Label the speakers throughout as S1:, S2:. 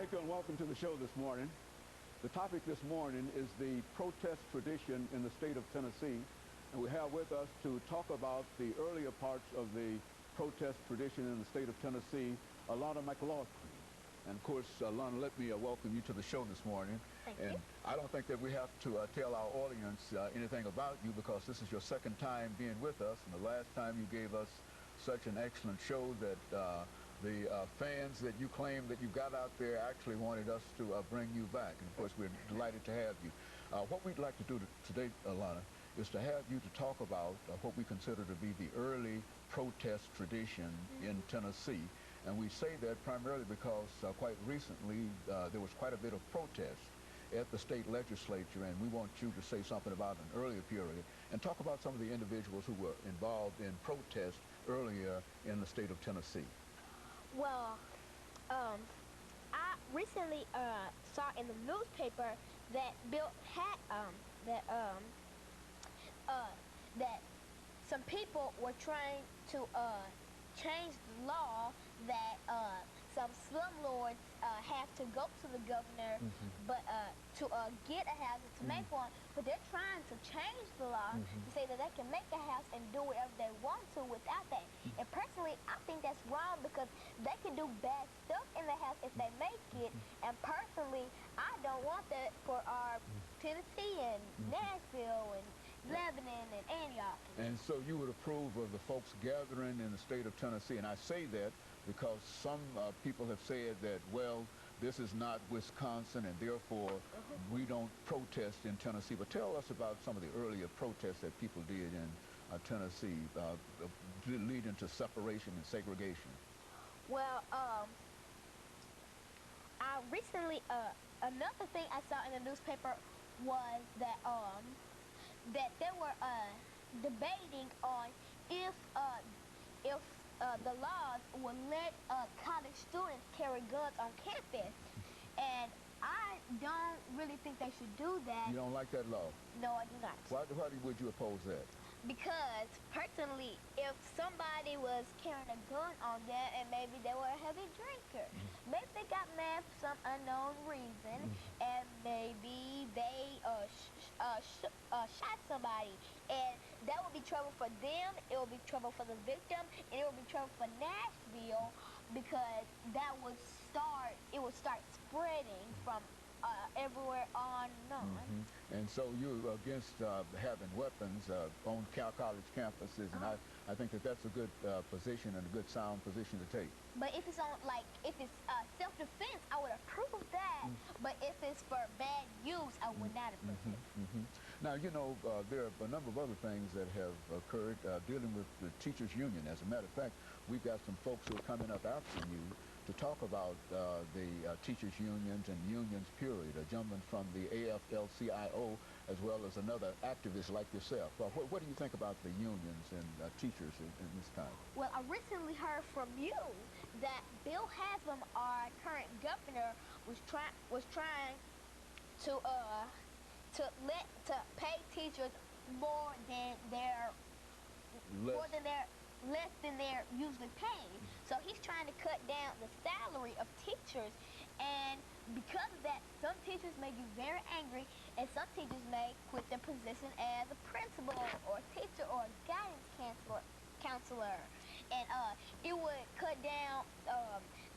S1: Thank you and welcome to the show this morning. The topic this morning is the protest tradition in the state of Tennessee. And we have with us to talk about the earlier parts of the protest tradition in the state of Tennessee, Alana McLaughlin. And of course, Alana, let me welcome you to the show this morning.
S2: Thank
S1: and
S2: you.
S1: I don't think that we have to tell our audience anything about you, because this is your second time being with us. And the last time you gave us such an excellent show that the fans that you claim that you got out there actually wanted us to bring you back. And of course, we're delighted to have you. What we'd like to do today, Alana, is to have you to talk about what we consider to be the early protest tradition in Tennessee. And we say that primarily because quite recently there was quite a bit of protest at the state legislature, and we want you to say something about an earlier period and talk about some of the individuals who were involved in protest earlier in the state of Tennessee.
S2: Well, I recently saw in the newspaper that that some people were trying to change the law that some slumlords have to go to the governor, but to get a house and to make one. But they're trying to change the law to say that they can make a house and do whatever they want to without that. And personally, I think that's wrong, because they can do bad stuff in the house if they make it. And personally, I don't want that for our Tennessee and Nashville and Lebanon and Antioch.
S1: And so you would approve of the folks gathering in the state of Tennessee. And I say that because some people have said that, well, this is not Wisconsin, and therefore we don't protest in Tennessee. But tell us about some of the earlier protests that people did in Tennessee, leading to separation and segregation.
S2: Well, I recently, another thing I saw in the newspaper was that that they were debating on if the laws would let college students carry guns on campus. And I don't really think they should do that.
S1: You don't like that law?
S2: No, I do not.
S1: Why would you oppose that?
S2: Because personally, if somebody was carrying a gun on them and maybe they were a heavy drinker, maybe they got mad for some unknown reason, and maybe they shot somebody, and that would be trouble for them, it would be trouble for the victim, and it would be trouble for Nashville, because that would start spreading from everywhere on and on.
S1: And so you're against having weapons on college campuses, and I think that that's a good position and a good sound position to take.
S2: But if it's if it's self-defense, I would approve of that. But if it's for bad use, I would not approve it.
S1: Now, you know, there are a number of other things that have occurred dealing with the teachers' union. As a matter of fact, we've got some folks who are coming up after you to talk about the teachers' unions and unions, period. A gentleman from the AFL-CIO, as well as another activist like yourself. What do you think about the unions and teachers in this time?
S2: Well, I recently heard from you that Bill Haslam, our current governor, was trying to pay teachers less than they're usually paid. So he's trying to cut down the salary of teachers, and because of that, some teachers may be very angry, and some teachers may quit their position as a principal or a teacher or a guidance counselor. And it would cut down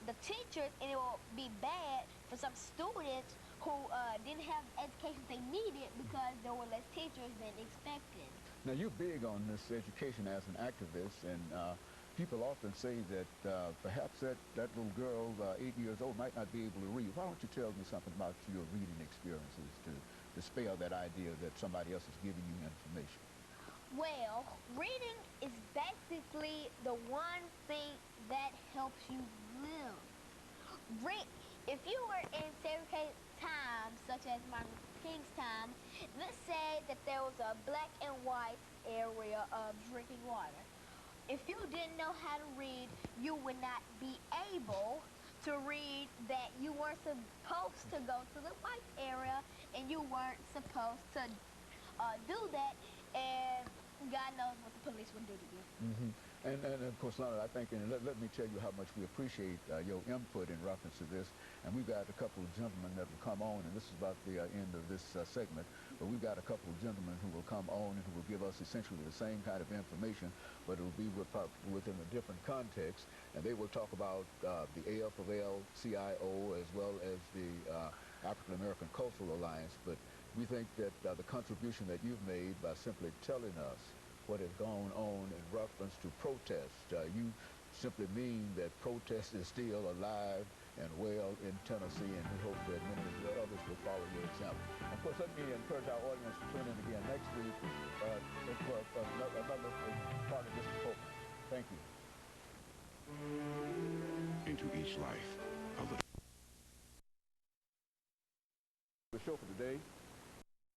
S2: the teachers, and it will be bad for some students who didn't have the education they needed because there were less teachers than expected.
S1: Now, you're big on this education as an activist, and people often say that perhaps that little girl, 8 years old, might not be able to read. Why don't you tell me something about your reading experiences to dispel that idea that somebody else is giving you information?
S2: Well, reading is basically the one thing that helps you live. If you were in segregated times, such as Martin Luther King's time, let's say that there was a black and white area of drinking water. If you didn't know how to read, you would not be able to read that you weren't supposed to go to the white area, and you weren't supposed to do that, and God knows what the police would do to you.
S1: And of course, Lana, I think, and let me tell you how much we appreciate your input in reference to this. And we've got a couple of gentlemen that will come on, and this is about the end of this segment, but we've got a couple of gentlemen who will come on and who will give us essentially the same kind of information, but it will be within a different context. And they will talk about the AFL-CIO as well as the African American Cultural Alliance. But we think that the contribution that you've made by simply telling us what has gone on in reference to protest. You simply mean that protest is still alive and well in Tennessee, and we hope that many others will follow your example. Of course, let me encourage our audience to tune in again next week for another part of this program. Thank you.
S3: Into each life of the
S1: The show for today